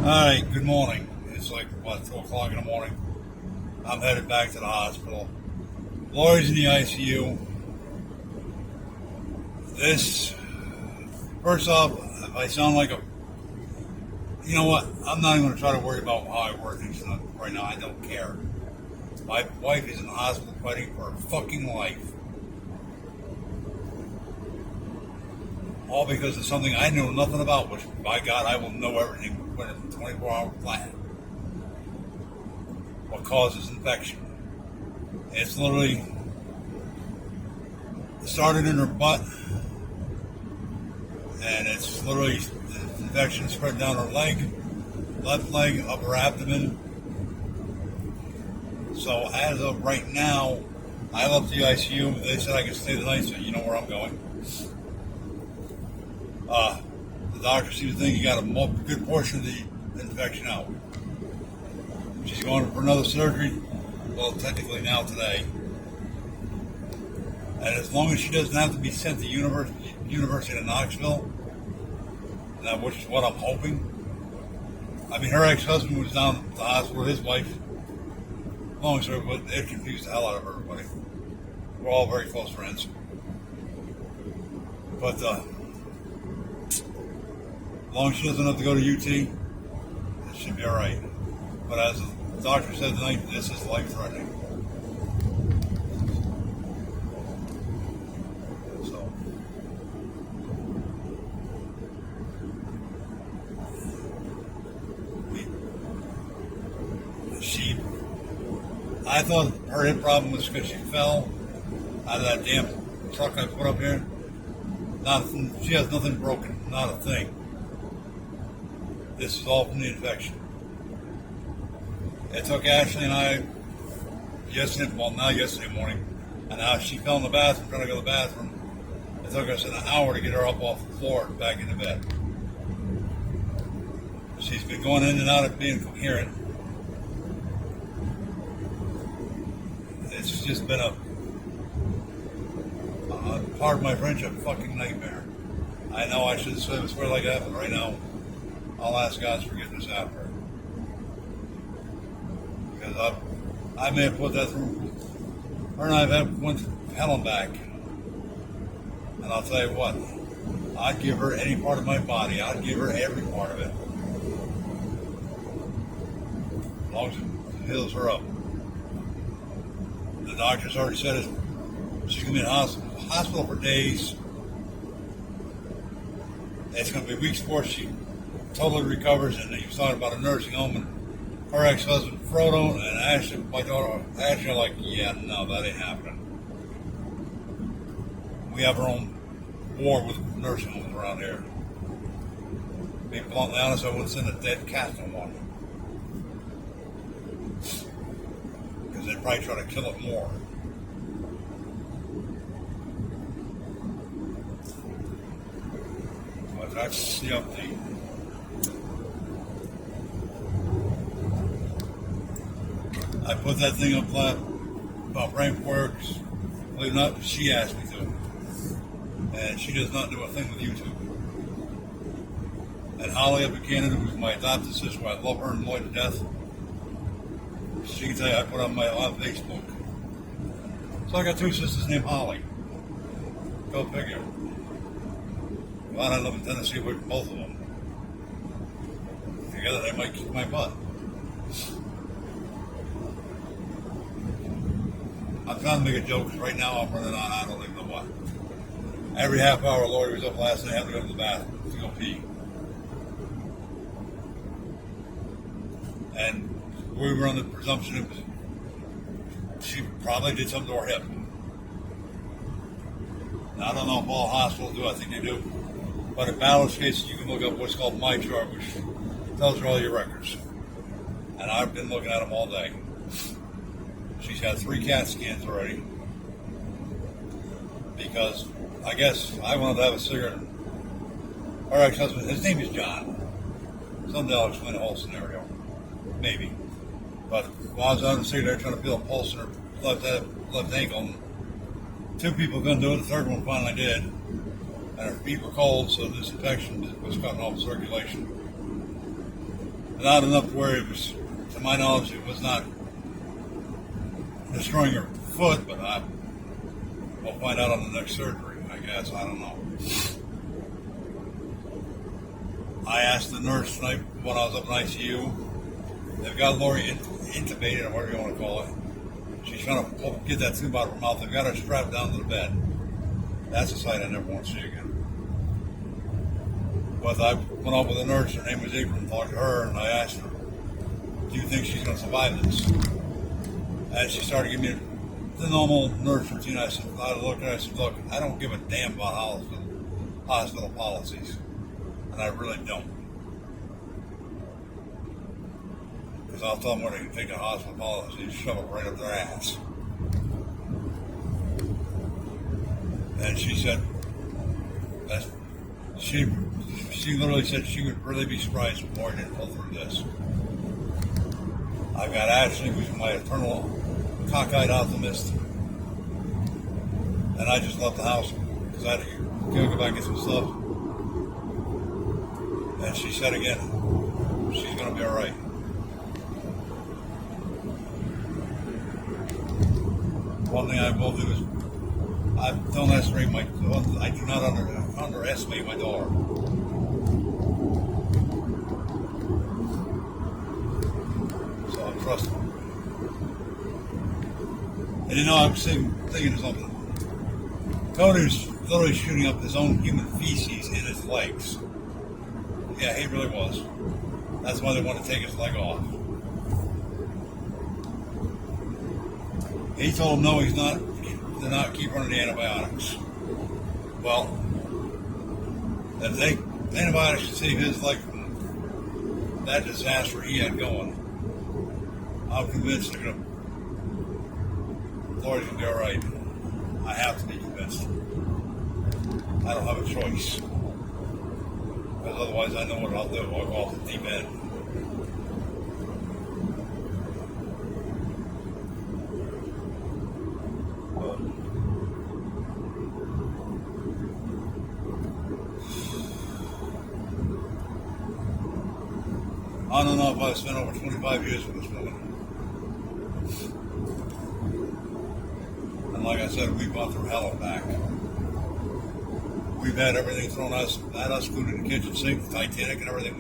Hi, good morning. It's like, 2 o'clock in the morning. I'm headed back to the hospital. Lori's in the ICU. This, first off, if I sound like a, you know what? I'm not even going to try to worry about how I work things right now. I don't care. My wife is in the hospital fighting for her fucking life. All because of something I know nothing about, which, by God, I will know everything within a 24-hour plan. What causes infection? It's literally started in her butt, and it's literally the infection spread down her leg, left leg, upper abdomen. So as of right now, I left the ICU. They said I could stay the night, so you know where I'm going. The doctor seems to think he got a good portion of the infection out. She's going for another surgery, well, technically now today. And as long as she doesn't have to be sent to University of Knoxville, which is what I'm hoping. I mean, her ex-husband was down at the hospital with his wife. Long story, but it confused the hell out of everybody. We're all very close friends. But as long as she doesn't have to go to UT, it should be all right. But as the doctor said tonight, this is life-threatening. So, I thought her hip problem was because she fell out of that damn truck I put up here. Nothing. She has nothing broken, not a thing. This is all from the infection. It took Ashley and I yesterday morning, and now she fell in the bathroom, trying to go to the bathroom. It took us an hour to get her up off the floor and back into bed. She's been going in and out of being coherent. It's just been a part of my friendship, fucking nightmare. I know I shouldn't swear like that, but right now, I'll ask God's forgiveness after. Because I may have put that through. Her and I have went to hell and back. And I'll tell you what, I'd give her any part of my body. I'd give her every part of it. As long as it heals her up. The doctor's already said it. She's going to be in hospital for days. It's going to be weeks before she totally recovers. And he was talking about a nursing home. And her ex-husband, Frodo, and Ashley, my daughter, Ashley, are like, yeah, no, that ain't happening. We have our own war with nursing homes around here. To be bluntly honest, I wouldn't send a dead cat to one. Because they'd probably try to kill it more. But that's the update. I put that thing up about Brain Works. Believe it or not, she asked me to. And she does not do a thing with YouTube. And Holly up in Canada, who's my adopted sister, I love her and Lloyd to death. She can tell you I put on Facebook. So I got two sisters named Holly. Go figure. Glad I live in Tennessee with both of them. Together they might kick my butt. I'm trying to make a joke because right now I'm running on I don't even know what. Every half hour, Lori was up last night, I had to go to the bathroom to go pee. And we were on the presumption it was, she probably did something to her hip. Now, I don't know if all hospitals do, I think they do. But in Ballard's case, you can look up what's called MyChart, which tells you all your records. And I've been looking at them all day. She's had 3 CAT scans already. Because I guess I wanted to have a cigarette. Her ex-husband, his name is John. Someday I'll explain the whole scenario. Maybe. But while I was on the cigarette trying to feel a pulse in her left ankle, 2 people couldn't do it, the third one finally did. And her feet were cold, so this infection was cutting off circulation. not enough where it was, to my knowledge, it was not destroying her foot, but we'll find out on the next surgery, I guess. I don't know. I asked the nurse tonight when I was up in ICU. They've got Lori intubated, or whatever you want to call it. She's trying to get that tube out of her mouth. They've got her strapped down to the bed. That's a sight I never want to see again. But I went up with a nurse. Her name was April. Talked to her, and I asked her, "Do you think she's going to survive this?" And she started giving me the normal nurse routine. I looked at her. I said, "Look, I don't give a damn about hospital policies, and I really don't. Because I'll tell them where they can take a hospital policy and shove it right up their ass." And she said that she literally said she would really be surprised if Lori didn't pull through this. I've got Ashley, who's my eternal cockeyed optimist, and I just left the house because I had to go back and get some stuff. And she said again, she's going to be all right. One thing I will do is I don't I do not underestimate my daughter. So I'm trusting. And you know, I'm thinking of something. Cody's literally shooting up his own human feces in his legs. Yeah, he really was. That's why they want to take his leg off. He told him no, he's not. To not keep running the antibiotics. Well, if the antibiotics should save his life from that disaster he had going, I'm convinced Lori's going to be all right. I have to be convinced. I don't have a choice. Because otherwise I know what I'll do. I'll go off the deep end. I don't know if I spent over 25 years with this woman. And like I said, we've gone through hell and back. We've had everything thrown at us, including the kitchen sink, the Titanic, and everything.